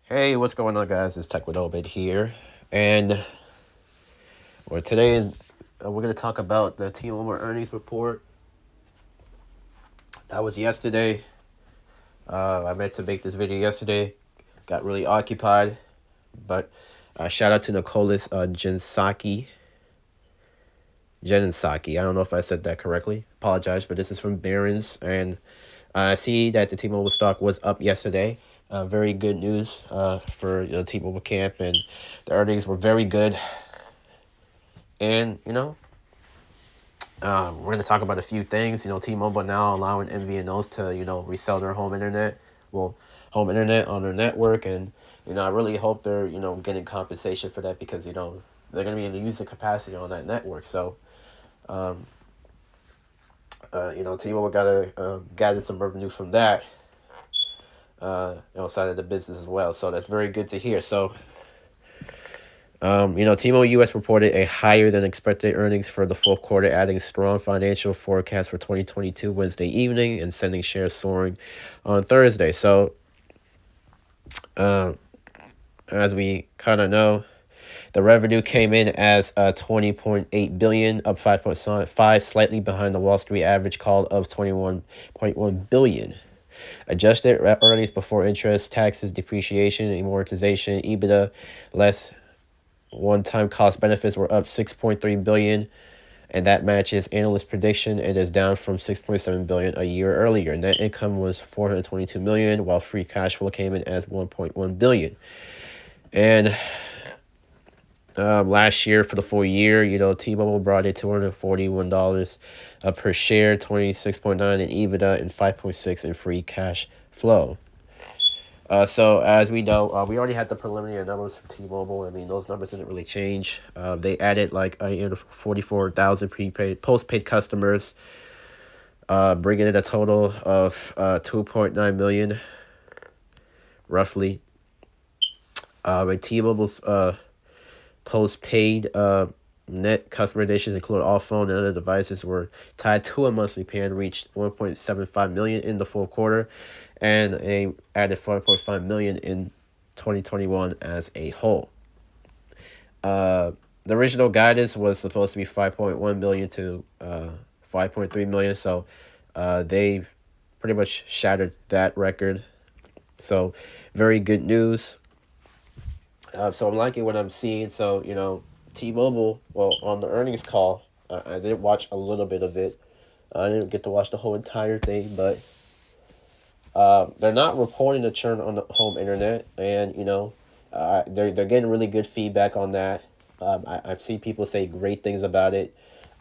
Hey, what's going on, guys? It's Tech with Obed here, and today we're gonna talk about the T-Mobile earnings report. That was yesterday. I meant to make this video yesterday, got really occupied, but shout out to Nicholas Jensaki. I don't know if I said that correctly. Apologize, but this is from Barron's, and I see that the T-Mobile stock was up yesterday. Very good news for the T-Mobile camp, and the earnings were very good. And we're going to talk about a few things. T-Mobile now allowing MVNOs to resell their home internet on their network, and I really hope they're getting compensation for that because they're going to be able to use the capacity on that network. So T-Mobile got to gather some revenue from that side of the business as well. So that's very good to hear. So T-Mobile US reported a higher than expected earnings for the fourth quarter, adding strong financial forecast for 2022 Wednesday evening and sending shares soaring on Thursday. So, as we kind of know, the revenue came in as 20.8 billion, up 5.5, slightly behind the Wall Street average call of 21.1 billion. Adjusted earnings before interest, taxes, depreciation, amortization, EBITDA, less one-time cost benefits were up 6.3 billion, and that matches analyst prediction. It is down from 6.7 billion a year earlier. Net income was 422 million, while free cash flow came in as 1.1 billion. And last year for the full year, T-Mobile brought in $241 per share, 26.9 in EBITDA, and 5.6 in free cash flow. So as we know, we already had the preliminary numbers for T-Mobile. I mean, those numbers didn't really change. They added 44,000 postpaid customers, bringing in a total of 2.9 million, roughly. And T-Mobile's postpaid net customer additions, include all phone and other devices, were tied to a monthly plan, reached 1.75 million in the fourth quarter, and they added 4.5 million in 2021 as a whole. The original guidance was supposed to be 5.1 million to 5.3 million, so they pretty much shattered that record. So very good news. So I'm liking what I'm seeing. So T-Mobile, on the earnings call, I did watch a little bit of it. I didn't get to watch the whole entire thing, but they're not reporting the churn on the home internet, and they're getting really good feedback on that. I've seen people say great things about it.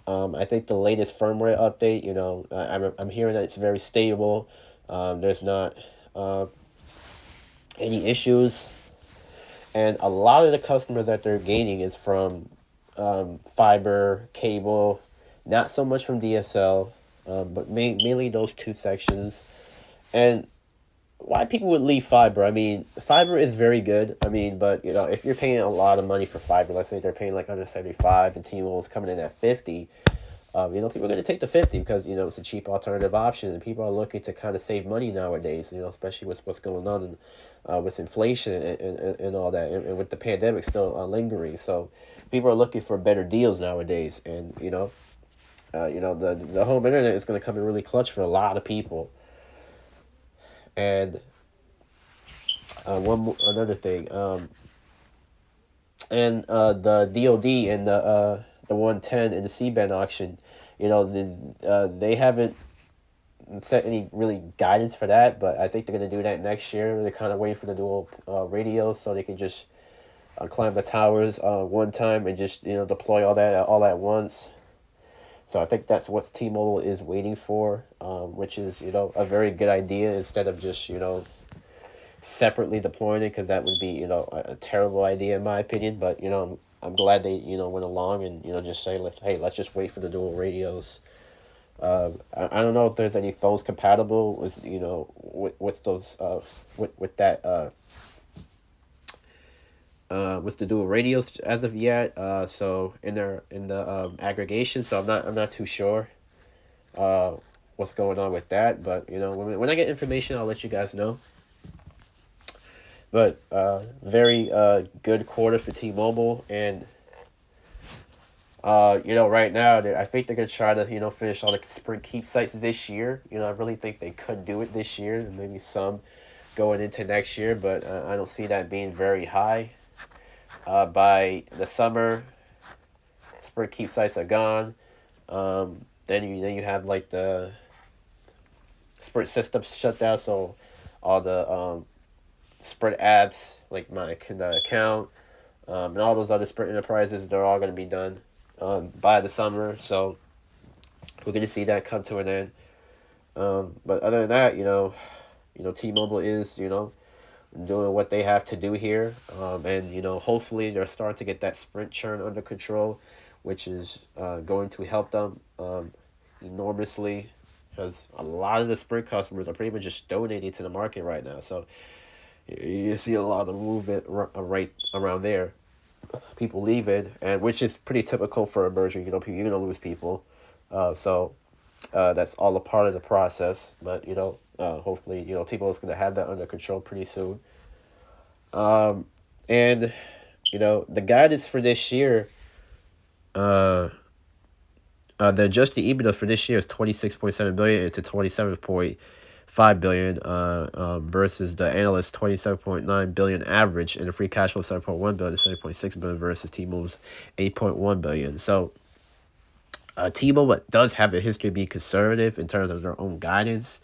I think the latest firmware update, I'm hearing that it's very stable. There's not any issues, and a lot of the customers that they're gaining is from fiber, cable, not so much from DSL, but mainly those two sections. And why people would leave fiber? I mean, fiber is very good. I mean, but if you're paying a lot of money for fiber, let's say they're paying like 175, and T-Mobile's coming in at 50. People are going to take the 50 because it's a cheap alternative option, and people are looking to kind of save money nowadays. Especially with what's going on with inflation and all that, and with the pandemic still lingering. So people are looking for better deals nowadays, and the home internet is going to come in really clutch for a lot of people. And another thing, and the DoD and the 110 in the C-band auction, they haven't set any really guidance for that, but I think they're going to do that next year. They're kind of waiting for the dual radios so they can just climb the towers one time and just deploy all that all at once. So I think that's what T-Mobile is waiting for, which is a very good idea, instead of just separately deploying it, because that would be a terrible idea in my opinion. But I'm glad they went along and just say, let's just wait for the dual radios. I don't know if there's any phones compatible with with those with that with the dual radios as of yet. So in the aggregation, so I'm not too sure what's going on with that. But when I get information, I'll let you guys know. But very good quarter for T-Mobile, and right now I think they're gonna try to finish all the Sprint keep sites this year. I really think they could do it this year, and maybe some going into next year, but I don't see that being very high. By the summer, Sprint keep sites are gone. Then you have like the Sprint system shut down, so all the Sprint apps like my account and all those other Sprint enterprises, they're all going to be done by the summer. So we're going to see that come to an end. But other than that, T-Mobile is doing what they have to do here, and hopefully they're starting to get that Sprint churn under control, which is going to help them enormously, because a lot of the Sprint customers are pretty much just donating to the market right now. So you see a lot of movement right around there. People leaving, and which is pretty typical for a merger. You're gonna lose people, so that's all a part of the process. But hopefully, T-Mobile is gonna have that under control pretty soon. And the guidance for this year, uh, the adjusted EBITDA for this year is 26.7 billion to 27.5 billion, versus the analyst 27.9 billion average, and the free cash flow 7.1 billion to 7.6 billion versus T-Mobile's 8.1 billion. So, T-Mobile does have a history of being conservative in terms of their own guidance.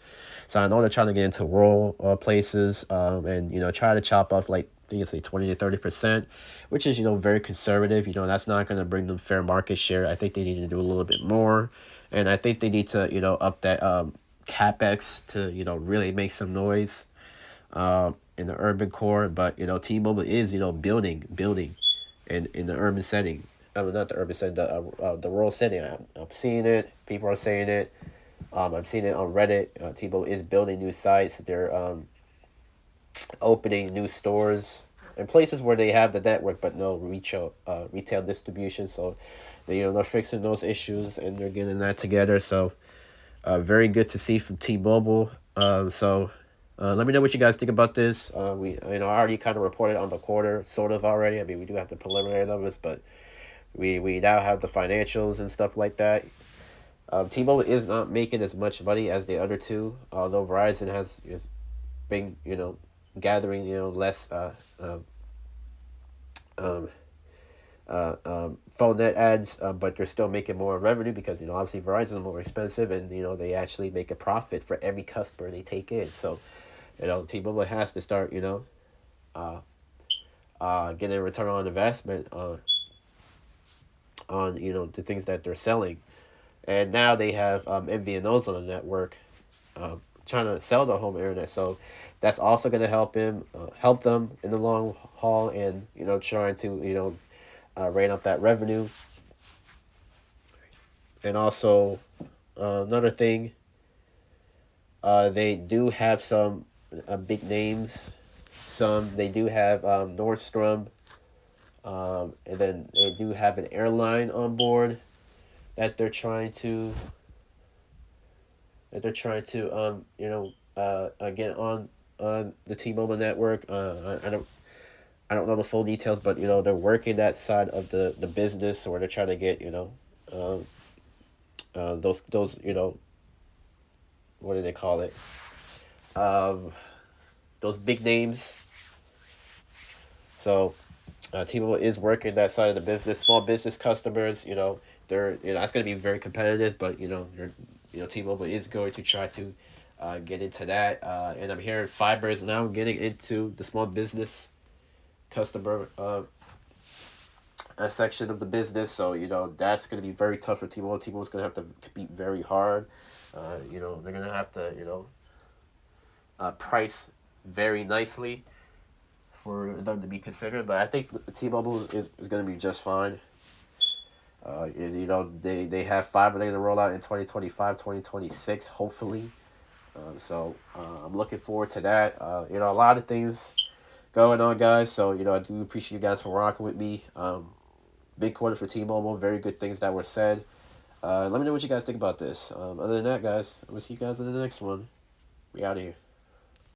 So I know they're trying to get into rural places, and try to chop off like I think it's like 20 to 30%, which is very conservative. That's not going to bring them fair market share. I think they need to do a little bit more, and I think they need to up that capex to really make some noise in the urban core. But T-Mobile is building in the urban setting. I mean, not the urban setting, the rural setting. I'm seeing it. People are saying it. I'm seeing it on Reddit. T-Mobile is building new sites. They're opening new stores in places where they have the network but no retail distribution. So they're fixing those issues and they're getting that together. So very good to see from T-Mobile. So let me know what you guys think about this. We I already kind of reported on the quarter sort of already. I mean, we do have the preliminary numbers, but we now have the financials and stuff like that. T-Mobile is not making as much money as the other two, although Verizon is been gathering less um, phone net ads, but they're still making more revenue because obviously Verizon is more expensive, and they actually make a profit for every customer they take in. So T-Mobile has to start getting a return on investment on the things that they're selling. And now they have MVNOs on the network, trying to sell the home internet. So that's also going to help them in the long haul, and trying to rein up that revenue. And also another thing, they do have some big names. They do have Nordstrom, and then they do have an airline on board that they're trying to get on the T-Mobile network. I don't know the full details, but they're working that side of the business, where they're trying to get um, those what do they call it, um, those big names. So T-Mobile is working that side of the business. Small business customers, they're that's going to be very competitive, but T-Mobile is going to try to get into that. And I'm hearing fiber is now getting into the small business customer section of the business. So that's going to be very tough for T-Mobile. T-Mobile's going to have to compete very hard. They're going to have to price very nicely for them to be considered. But I think T-Mobile is going to be just fine. They have fiber they're going to roll out in 2025, 2026, hopefully. So I'm looking forward to that. A lot of things going on, guys. So I do appreciate you guys for rocking with me. Big quarter for T-Mobile. Very good things that were said. Let me know what you guys think about this. Other than that, guys, I'm gonna see you guys in the next one. We out of here.